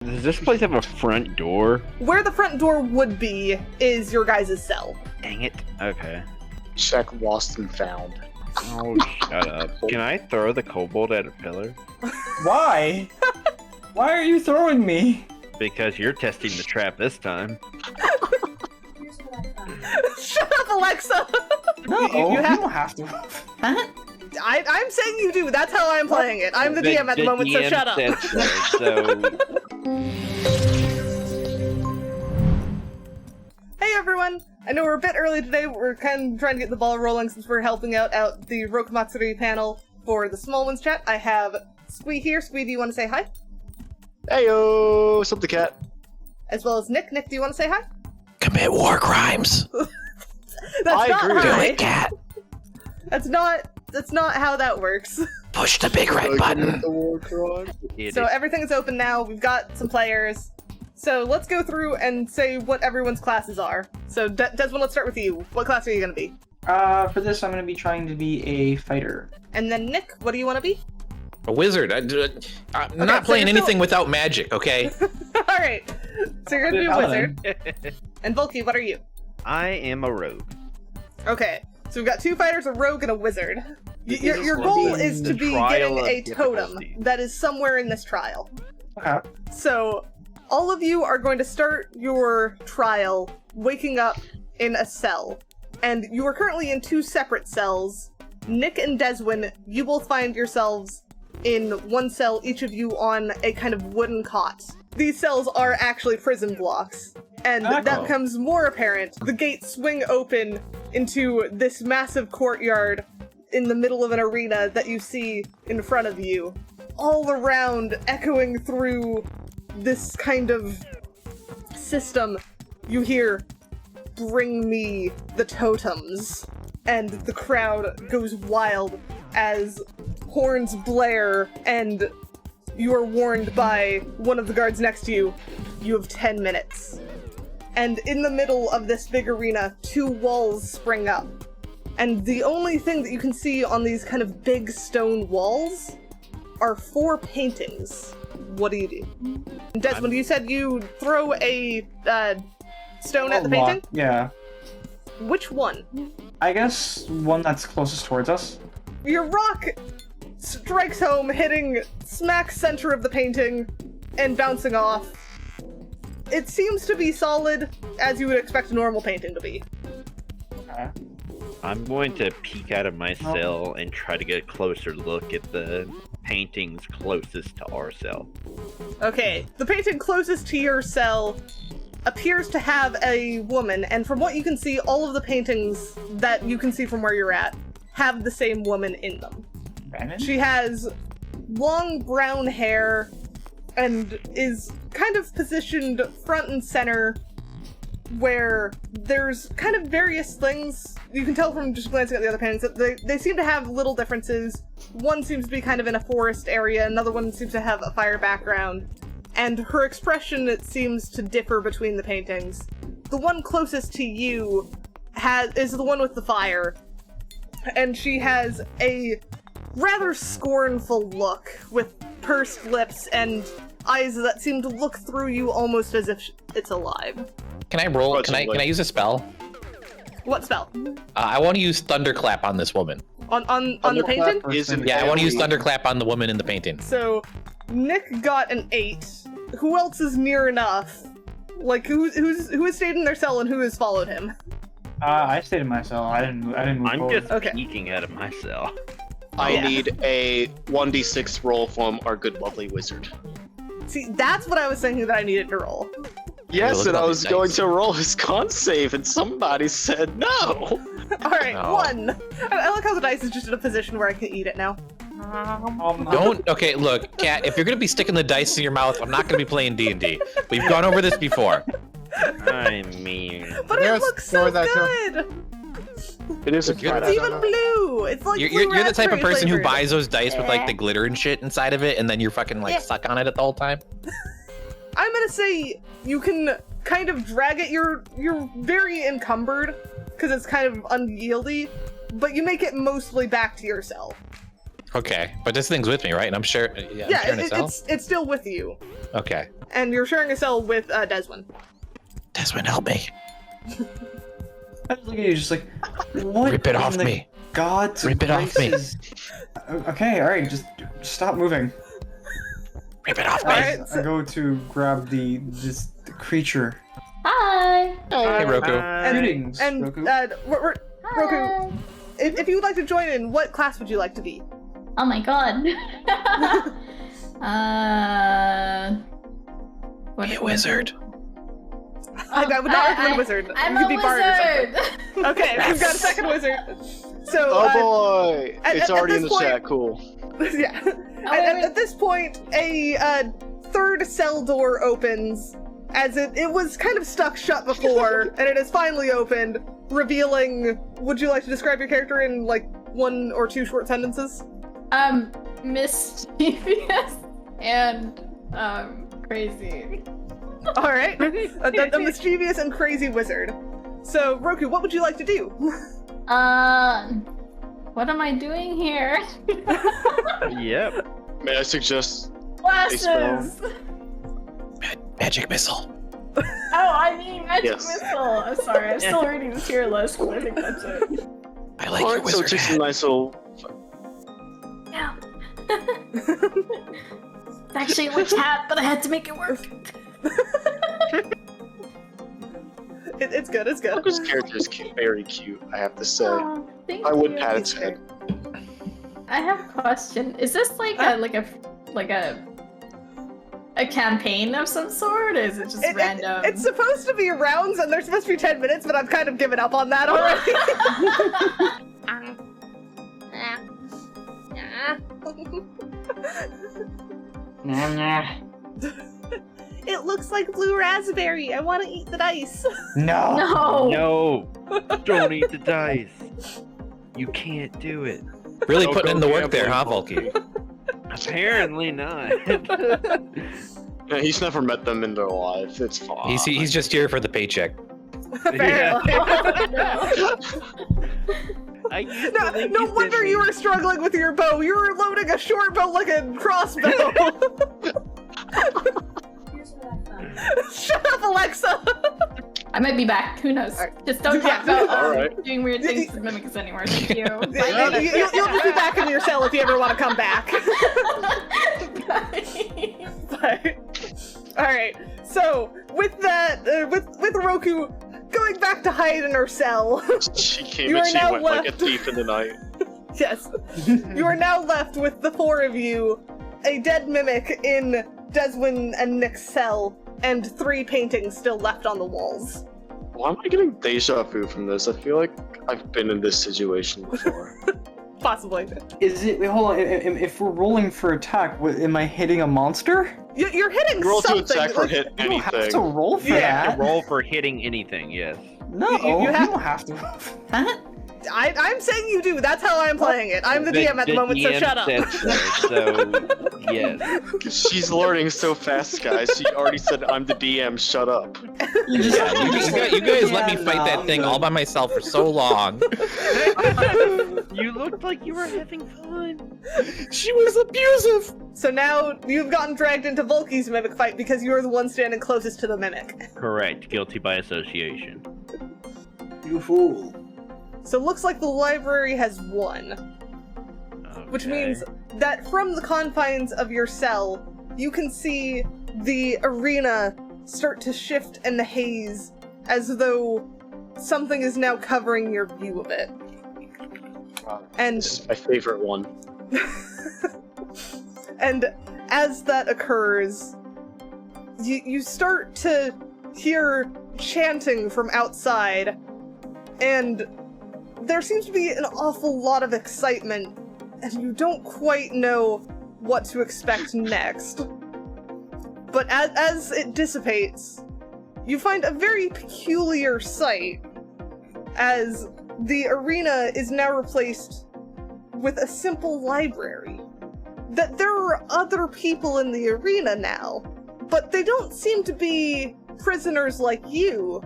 Does this place have a front door? Where the front door would be is your guys' cell. Dang it. Okay. Check lost and found. Oh, shut up. Can I throw the kobold at a pillar? Why? Why are you throwing me? Because you're testing the trap this time. Shut up, Alexa! No, you don't have to. I'm saying you do. That's how I'm playing it. I'm the DM at the moment, so DM shut up. said so. Hey everyone! I know we're a bit early today. We're kind of trying to get the ball rolling since we're helping out the Rokumatsuri panel for the Small Ones chat. I have Squee here. Squee, do you want to say hi? Heyo, what's up, the cat? As well as Nick. Nick, do you want to say hi? Commit war crimes. That's I not agree. Do hi. it, cat. That's not how that works. Push the big red button. So everything is open now. We've got some players. So let's go through and say what everyone's classes are. So Desmond, let's start with you. What class are you going to be? For this, I'm going to be trying to be a fighter. And then Nick, what do you want to be? A wizard. I'm not so playing you're anything still- without magic, okay? All right. So you're going to be a wizard. And Volky, what are you? I am a rogue. Okay. So we've got two fighters, a rogue, and a wizard. Your This goal will be is to the be trial getting of a totem difficulty. that is somewhere in this trial. Okay. So all of you are going to start your trial waking up in a cell. And you are currently in two separate cells. Nick and Deswin, you both find yourselves in one cell, each of you on a kind of wooden cot. These cells are actually prison blocks. And that becomes more apparent. The gates swing open into this massive courtyard in the middle of an arena that you see in front of you. All around, echoing through this kind of system, you hear, "Bring me the totems." And the crowd goes wild as horns blare, and you are warned by one of the guards next to you, you have 10 minutes. And in the middle of this big arena, two walls spring up. And the only thing that you can see on these kind of big stone walls are 4 paintings. What do you do? Desmond, you said you throw a stone at the painting? Yeah. Which one? I guess one that's closest towards us. Your rock strikes home, hitting smack center of the painting and bouncing off. It seems to be solid, as you would expect a normal painting to be. Okay. I'm going to peek out of my cell and try to get a closer look at the paintings closest to our cell. Okay, the painting closest to your cell appears to have a woman, and from what you can see, all of the paintings that you can see from where you're at have the same woman in them. Brandon? She has long brown hair and is kind of positioned front and center, where there's kind of various things. You can tell from just glancing at the other paintings that they seem to have little differences. One seems to be kind of in a forest area, another one seems to have a fire background, and her expression, it seems to differ between the paintings. The one closest to you is the one with the fire, and she has a rather scornful look with pursed lips and eyes that seem to look through you almost as if it's alive. Can I roll? Can I use a spell? What spell? I want to use Thunderclap on this woman. On the painting? Yeah, I want to use Thunderclap on the woman in the painting. So, Nick got an 8. Who else is near enough? Like, who has stayed in their cell and who has followed him? I stayed in my cell. I didn't move I'm forward. just Okay. peeking out of my cell. I need a 1d6 roll from our good lovely wizard. See, that's what I was thinking that I needed to roll. Yes, look and at I all was these going dice. to roll his con save, and somebody said no. Alright, No. 1. I like how the dice is just in a position where I can eat it now. Don't. Okay, look, Cat. If you're gonna be sticking the dice in your mouth, I'm not gonna be playing D&D. We've gone over this before. I mean, But it looks so good! It is a You're cat. It's even blue! It's like You're blue the type of raspberry person who flavored. buys those dice with like the glitter and shit inside of it, and then you're fucking like suck on it the whole time. I'm gonna say you can kind of drag it. You're very encumbered because it's kind of unwieldy, but you make it mostly back to yourself. Okay, but this thing's with me, right? And I'm sure. Yeah, I'm sharing a cell? it's still with you. Okay. And you're sharing a cell with Deswin. Desmond, help me. I was looking at you just like, what? Rip it in off the me. God's Rip it off me. graces? Okay, all right, just stop moving. Rip it off me. Alright, I go to grab the creature. Hi. Hey, Roku. Greetings, And Roku. Roku, if you would like to join in, what class would you like to be? Oh my god. Be a wizard. I would not recommend wizard. I'm you could a be bard or wizard. something. Okay, we've got a second wizard. So, Oh boy! at It's already in this the point- chat. Cool. yeah. Oh, At this point, a third cell door opens, as it was kind of stuck shut before, and it is finally opened, revealing. Would you like to describe your character in like 1 or 2 short sentences? Mischievous and crazy. All right, a mischievous and crazy wizard. So, Roku, what would you like to do? What am I doing here? Yep. May I suggest? Glasses. Magic missile. Oh, I mean magic Yes. missile. I'm sorry, I'm still reading the tier list, but I think that's it. I like your Alright, so wizard just a hat. nice little. No. It's actually a witch hat, but I had to make it work. It's good. It's good. Roku's character is very cute. I have to say. Oh, thank I would you. pat its head. I have a question. Is this like a campaign of some sort, or is it just random? It's supposed to be rounds, and they're supposed to be 10 minutes, but I've kind of given up on that already. It looks like blue raspberry. I want to eat the dice. No. No. No, don't eat the dice. You can't do it. Really Don't putting in go the work there, huh, gambling. Volky? Apparently not. Yeah, he's never met them in their life. It's fine. He's just here for the paycheck. Apparently. I used to think No you wonder said you were struggling with your bow. You were loading a short bow like a crossbow. Shut up, Alexa. I might be back. Who knows? Alright. Just don't Yeah. talk about Alright. doing weird things to mimics anymore. Thank you. You'll just be back in your cell if you ever want to come back. But, all right. So with that, with Roku going back to hide in her cell, She came You and are she now went like a left. thief in the night. yes, you are now left with the 4 of you, a dead mimic in Deswin and Nick's cell, and 3 paintings still left on the walls. Why am I getting deja vu from this? I feel like I've been in this situation before. Possibly. Is it? Wait, hold on. If we're rolling for attack, am I hitting a monster? You're hitting Roll to something. attack for like- hit You don't have to anything. roll for Yeah. to that. roll for hitting anything. Yes. No, You you, have- don't have to roll for that. I'm saying you do. That's how I'm playing it. I'm the DM at the moment, so DM shut up. said so, yes. She's learning so fast, guys. She already said, "I'm the DM. Shut up." You just, Yeah, you guys let me fight that thing all by myself for so long. You looked like you were having fun. She was abusive. So now you've gotten dragged into Volky's mimic fight because you're the one standing closest to the mimic. Correct. Guilty by association. You fool. So it looks like the library has won, which Okay. means that from the confines of your cell, you can see the arena start to shift and haze as though something is now covering your view of it. And This is my favorite one. and as that occurs, you start to hear chanting from outside, and there seems to be an awful lot of excitement, and you don't quite know what to expect next. But as it dissipates, you find a very peculiar sight, as the arena is now replaced with a simple library. That there are other people in the arena now, but they don't seem to be prisoners like you.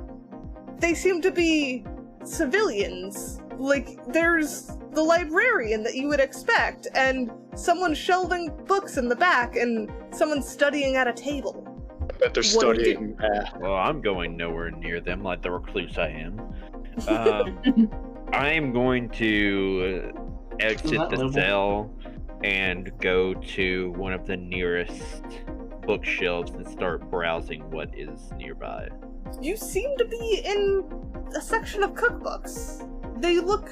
They seem to be civilians. Like, there's the librarian that you would expect, and someone shelving books in the back, and someone studying at a table. I bet they're What do you studying. Well, I'm going nowhere near them like the recluse I am. I am going to exit Not the livable. cell and go to one of the nearest bookshelves and start browsing what is nearby. You seem to be in a section of cookbooks. They look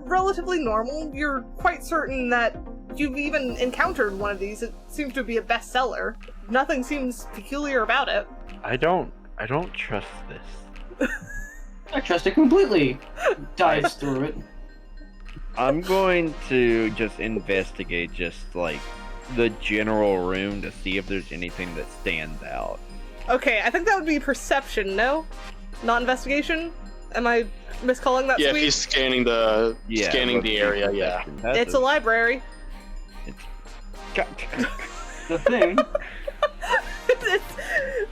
relatively normal. You're quite certain that you've even encountered one of these. It seems to be a bestseller. Nothing seems peculiar about it. I don't trust this. I trust it completely. Dives through it. I'm going to just investigate just like the general room to see if there's anything that stands out. Okay, I think that would be perception, no? Not investigation? Am I miscalling that Yeah, if sweep? he's scanning the area, yeah. It's a library. The thing.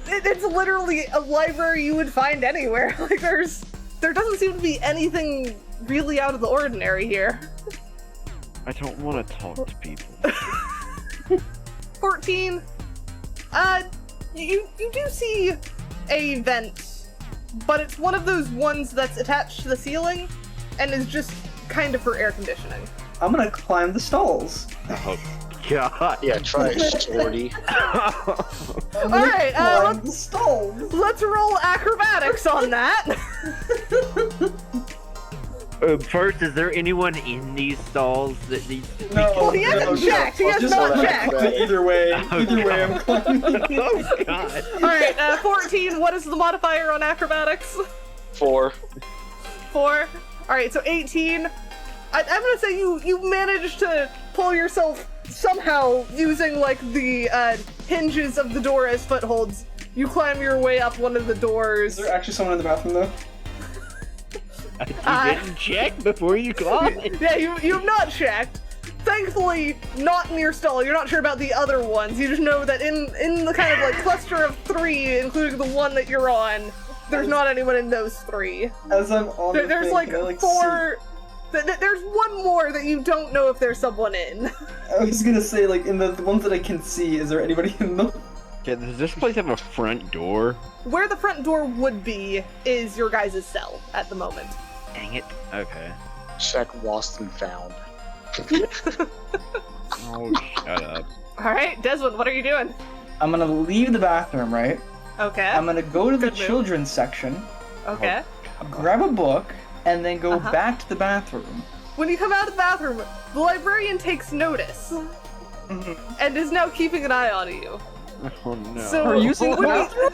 It's literally a library you would find anywhere. Like there doesn't seem to be anything really out of the ordinary here. I don't want to talk to people. 14. You do see a vent, but it's one of those ones that's attached to the ceiling and is just kind of for air conditioning. I'm gonna climb the stalls. Oh God. Yeah, try it, shorty. I'm gonna Alright, climb the stalls. let's roll acrobatics on that. First, is there anyone in these stalls that needs to be No, Well, he hasn't checked. He has Just not wanna- checked. Either way, Oh, either way, I'm climbing. Oh God. Alright, 14, what is the modifier on acrobatics? 4. 4. Alright, so 18. I'm gonna say you managed to pull yourself somehow using like the hinges of the door as footholds. You climb your way up one of the Is doors. there actually someone in the bathroom though? You didn't check before you climbed. Yeah, you've not checked. Thankfully, not in your stall. You're not sure about the other ones. You just know that in the kind of like cluster of 3, including the one that you're on, there's not anyone in those 3. As I'm on the There's thing, like can I, 4. There's one more that you don't know if there's someone in. I was gonna say, like, in the ones that I can see, is there anybody in them? Okay, does this place have a front door? Where the front door would be is your guys' cell at the moment. Dang it. Okay. Check lost and found. Oh, shut up. Alright, Desmond, what are you doing? I'm gonna leave the bathroom, right? Okay. I'm gonna go to the Good move. children's section, Okay. grab a book, and then go Uh-huh. back to the bathroom. When you come out of the bathroom, the librarian takes notice and is now keeping an eye on you. Oh no. So Are you using the when you- bathroom?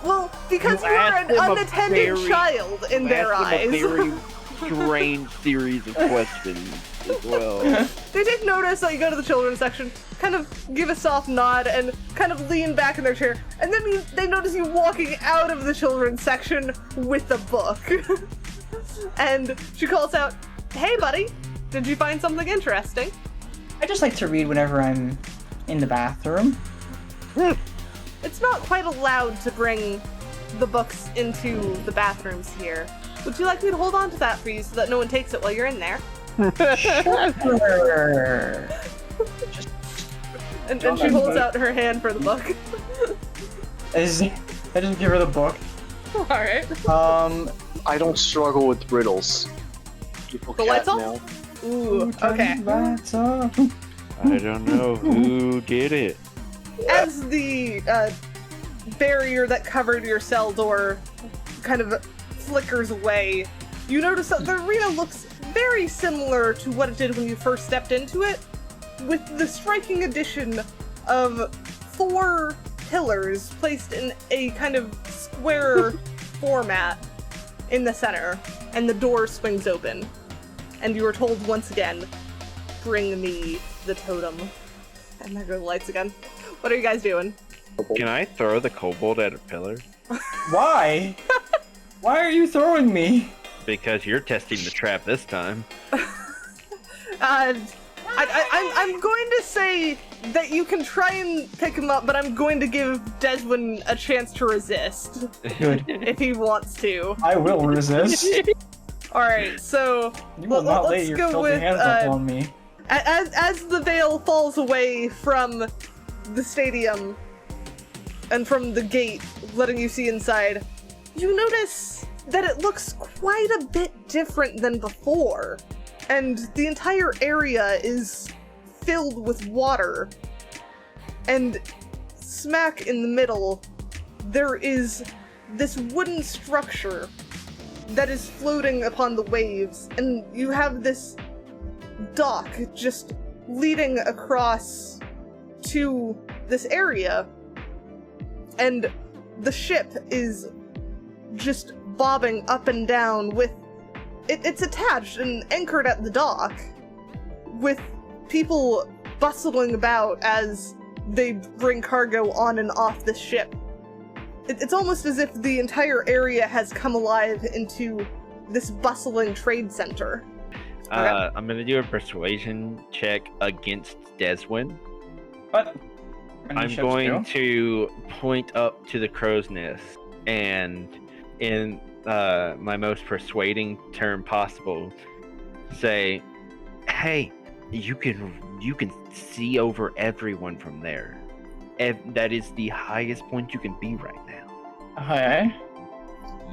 Well, because You you are asked an them a unattended very- child in their Ask them eyes. a very strange series of questions as well. They take notice that you go to the children's section, kind of give a soft nod, and kind of lean back in their chair, and then they notice you walking out of the children's section with a book. And she calls out, "Hey, buddy, did you find something interesting?" I just like to read whenever I'm in the bathroom. It's not quite allowed to bring the books into the bathrooms here. Would you like me to hold on to that for you so that no one takes it while you're in there? Sure. And she holds out her hand for the book. I just give her the book. Alright. I don't struggle with riddles. People The cat lights off? now. Ooh, okay. Lights off. I don't know who did it. As the barrier that covered your cell door kind of flickers away, you notice that the arena looks very similar to what it did when you first stepped into it, with the striking addition of 4 pillars placed in a kind of square format in the center, and the door swings open. And you are told once again, "Bring me the totem." And there go the lights again. What are you guys doing? Can I throw the kobold at a pillar? Why? Why are you throwing me? Because you're testing the trap this time. I'm going to say that you can try and pick him up, but I'm going to give Deswin a chance to resist Good. if he wants to. I will resist. Alright, so You will not lay let's your go filthy with hands up on me. as the veil falls away from the stadium and from the gate, letting you see inside, you notice that it looks quite a bit different than before. And the entire area is filled with water. And smack in the middle, there is this wooden structure that is floating upon the waves, and you have this dock just leading across to this area, and the ship is just bobbing up and down with it's attached and anchored at the dock, with people bustling about as they bring cargo on and off the ship. It's almost as if the entire area has come alive into this bustling trade center. I'm gonna do a persuasion check against Deswin. What? I'm going to point up to the crow's nest and, in my most persuading term possible, say, "Hey, you can see over everyone from there. That is the highest point you can be right now. Hi.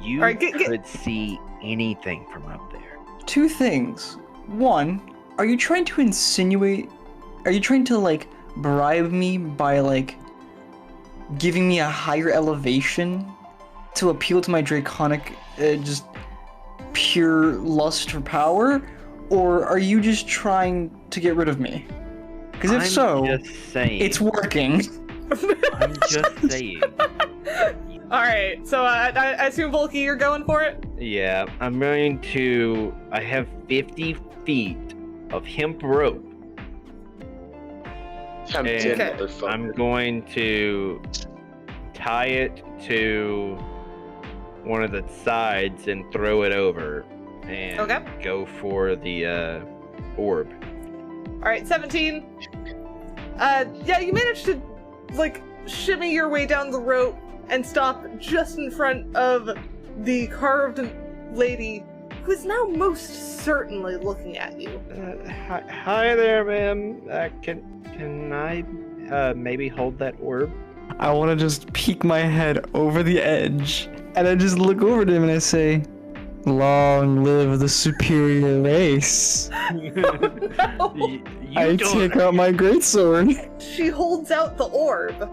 You All right, could see anything from up there." Two things. One, are you trying to insinuate? Are you trying to, like, bribe me by, like, giving me a higher elevation to appeal to my draconic, just pure lust for power? Or are you just trying to get rid of me? Because if so, just saying. it's working. I'm just saying. Alright, so I assume, Volky, you're going for it? Yeah, I'm going to. I have 50 feet of hemp rope. Tempted, And motherfucker. I'm going to tie it to one of the sides and throw it over and Okay. go for the orb. Alright, 17. Yeah, you managed to, like, shimmy your way down the rope and stop just in front of the carved lady, who is now most certainly looking at you. Hi there, ma'am. Can I maybe hold that orb? I want to just peek my head over the edge, and I just look over to him and I say, "Long live the superior race." I take out my greatsword. She holds out the orb.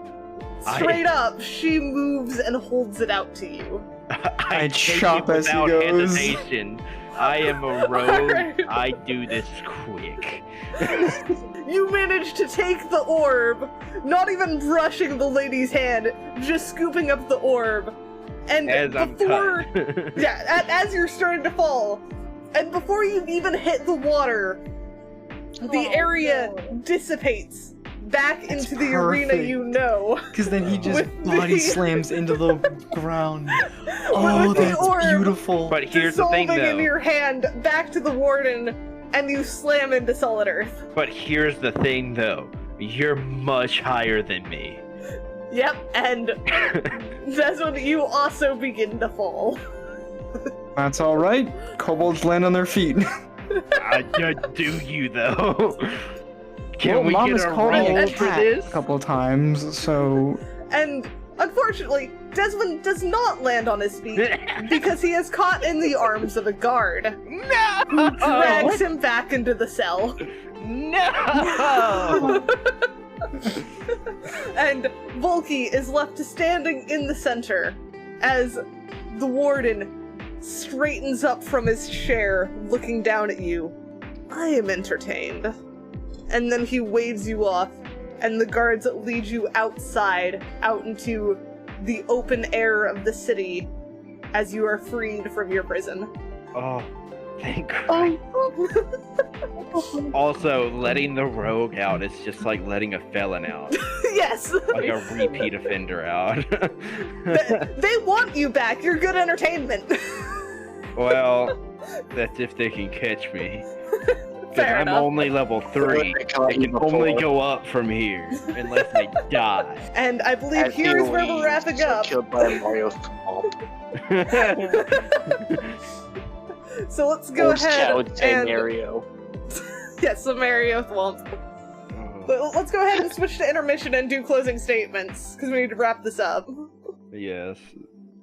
Straight up, she moves and holds it out to you. I I chop it as he without goes. hesitation. I am a rogue. I do this quick. You manage to take the orb, not even brushing the lady's hand, just scooping up the orb. And As I'm before, cut. yeah, as you're starting to fall, and before you even hit the water, the area dissipates back That's into the arena perfect. you know. Because then he just With body the- slams into the ground. Oh, with the that's orb beautiful. But here's the thing, dissolving in though. your hand back to the warden, and you slam into solid earth. But here's the thing, though. You're much higher than me. Yep, and that's when you also begin to fall. That's all right. Kobolds land on their feet. Do you, though? Can Well, we Mama's get a called me roll a for cat this? a couple of so And unfortunately, Desmond does not land on his feet because he is caught in the arms of a guard No! who drags him back into the cell. No! And Volky is left standing in the center as the warden straightens up from his chair, looking down at you. I am entertained. And then he waves you off, and the guards lead you outside, out into the open air of the city, as you are freed from your prison. Oh, thank Christ. Also, letting the rogue out is just like letting a felon out. Yes! Like a repeat offender out. They want you back. You're good entertainment. Well, that's if they can catch me. Because Fair I'm enough. only level 3. They caught I you can only before. go up from here, unless they die. And I believe As here's where you we're wrapping are up. Killed by a Mario swamp. So let's go ahead would say and Mario. yes, so Mario Thwomp. But let's go ahead and switch to intermission and do closing statements because we need to wrap this up. Yes.